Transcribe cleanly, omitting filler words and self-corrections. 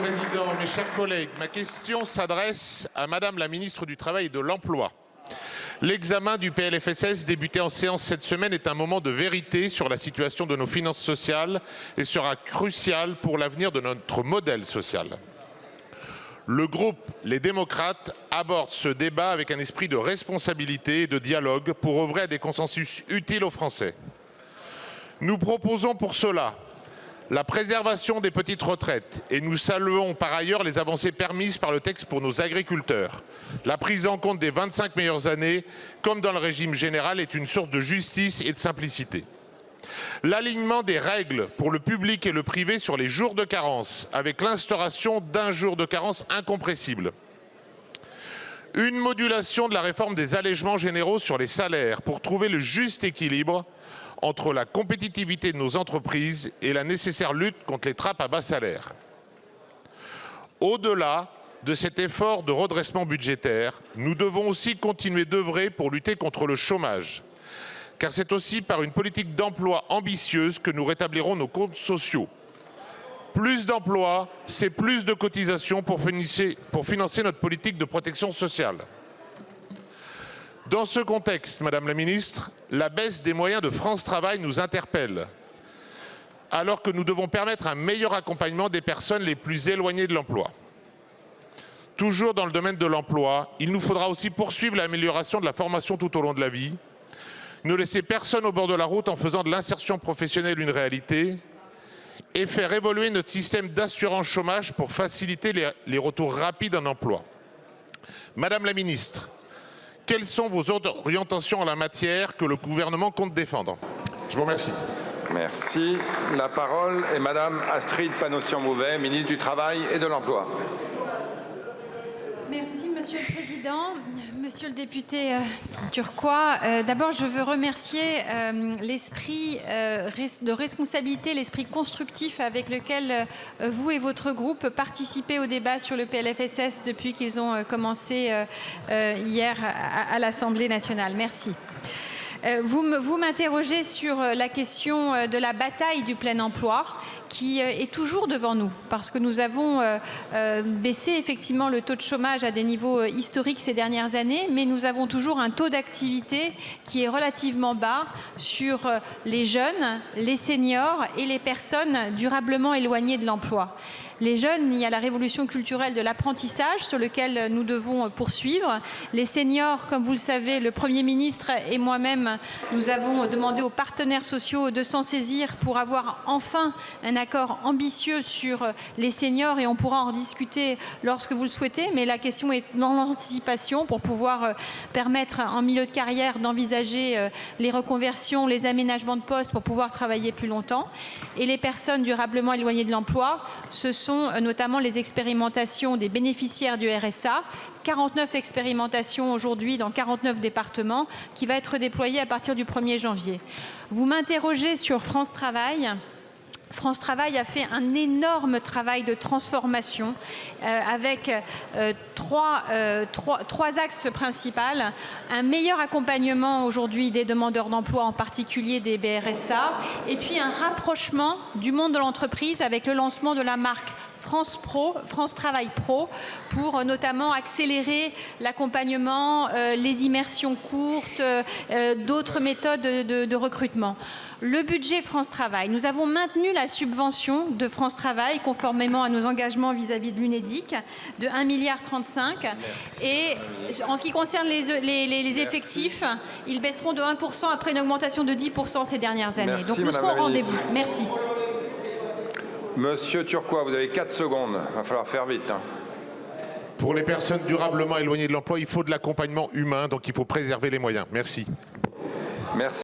Président, mes chers collègues, ma question s'adresse à Madame la ministre du Travail et de l'Emploi. L'examen du PLFSS débuté en séance cette semaine est un moment de vérité sur la situation de nos finances sociales et sera crucial pour l'avenir de notre modèle social. Le groupe Les Démocrates aborde ce débat avec un esprit de responsabilité et de dialogue pour œuvrer à des consensus utiles aux Français. Nous proposons pour cela la préservation des petites retraites et nous saluons par ailleurs les avancées permises par le texte pour nos agriculteurs. La prise en compte des 25 meilleures années, comme dans le régime général, est une source de justice et de simplicité. L'alignement des règles pour le public et le privé sur les jours de carence, avec l'instauration d'un jour de carence incompressible. Une modulation de la réforme des allègements généraux sur les salaires pour trouver le juste équilibre entre la compétitivité de nos entreprises et la nécessaire lutte contre les trappes à bas salaire. Au-delà de cet effort de redressement budgétaire, nous devons aussi continuer d'œuvrer pour lutter contre le chômage. Car c'est aussi par une politique d'emploi ambitieuse que nous rétablirons nos comptes sociaux. Plus d'emplois, c'est plus de cotisations pour financer notre politique de protection sociale. Dans ce contexte, Madame la Ministre, la baisse des moyens de France Travail nous interpelle, alors que nous devons permettre un meilleur accompagnement des personnes les plus éloignées de l'emploi. Toujours dans le domaine de l'emploi, il nous faudra aussi poursuivre l'amélioration de la formation tout au long de la vie, ne laisser personne au bord de la route en faisant de l'insertion professionnelle une réalité et faire évoluer notre système d'assurance chômage pour faciliter les retours rapides en emploi. Madame la Ministre, quelles sont vos orientations en la matière que le gouvernement compte défendre? Je vous remercie. Merci. La parole est Madame Astrid Panosyan-Mouvet, ministre du Travail et de l'Emploi. Merci Monsieur le Président. Monsieur le député Turquois, d'abord je veux remercier l'esprit de responsabilité, l'esprit constructif avec lequel vous et votre groupe participez au débat sur le PLFSS depuis qu'ils ont commencé hier à l'Assemblée nationale. Merci. Vous m'interrogez sur la question de la bataille du plein emploi qui est toujours devant nous parce que nous avons baissé effectivement le taux de chômage à des niveaux historiques ces dernières années, mais nous avons toujours un taux d'activité qui est relativement bas sur les jeunes, les seniors et les personnes durablement éloignées de l'emploi. Les jeunes, il y a la révolution culturelle de l'apprentissage sur lequel nous devons poursuivre. Les seniors, comme vous le savez, le Premier ministre et moi-même, nous avons demandé aux partenaires sociaux de s'en saisir pour avoir enfin un accord ambitieux sur les seniors et on pourra en discuter lorsque vous le souhaitez. Mais la question est dans l'anticipation pour pouvoir permettre en milieu de carrière d'envisager les reconversions, les aménagements de postes pour pouvoir travailler plus longtemps. Et les personnes durablement éloignées de l'emploi, ce sont notamment les expérimentations des bénéficiaires du RSA, 49 expérimentations aujourd'hui dans 49 départements qui va être déployée à partir du 1er janvier. Vous m'interrogez sur France Travail. France Travail a fait un énorme travail de transformation avec trois axes principaux. Un meilleur accompagnement aujourd'hui des demandeurs d'emploi, en particulier des BRSA, et puis un rapprochement du monde de l'entreprise avec le lancement de la marque France Pro, France Travail Pro, pour notamment accélérer l'accompagnement, les immersions courtes, d'autres méthodes de recrutement. Le budget France Travail. Nous avons maintenu la subvention de France Travail conformément à nos engagements vis-à-vis de l'UNEDIC de 1,35 milliard. Et en ce qui concerne les effectifs, ils baisseront de 1% après une augmentation de 10% ces dernières années. Merci, donc nous serons au rendez-vous. Merci. Monsieur Turquois, vous avez 4 secondes. Il va falloir faire vite. Pour les personnes durablement éloignées de l'emploi, il faut de l'accompagnement humain, donc il faut préserver les moyens. Merci. Merci.